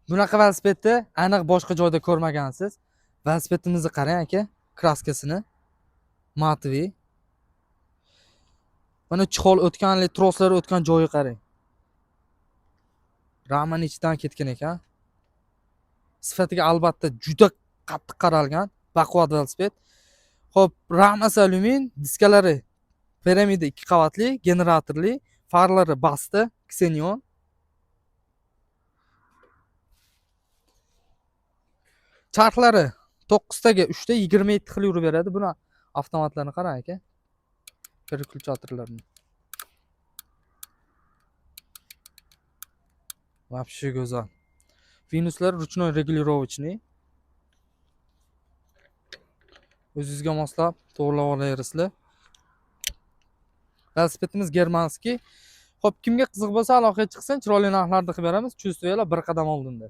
Bunaqa velosipedni aniq boshqa joyda ko'rmagansiz. Velosipedimizni qarang aka, kraskasini. Matviy. Mana chihol o'tganli, troslar o'tgan joyi qarang. Ramani ichidan ketgan ekan. Sifatiga albatta juda qattiq qaralgan, baquvvat velosiped. Xo'p, Ramos alyumin, diskalari piramida 2 qavatli, generatorli, farlari basti, Xenon. Charxlari 9 taga 3 ta 27 xil yurib beradi. Buni avtomatlarni qarang aka. Переключаторlarni. Вообще go'zal. Venuslar ручной регулировочный. O'zingizga moslab to'g'rilab olasizlar. Velosipedimiz germanskiy. Xo'p, kimga qiziq bo'lsa aloqaga chiqsin, chiroyli narxlarda qilib beramiz. Chustvoylar bir qadam oldinda.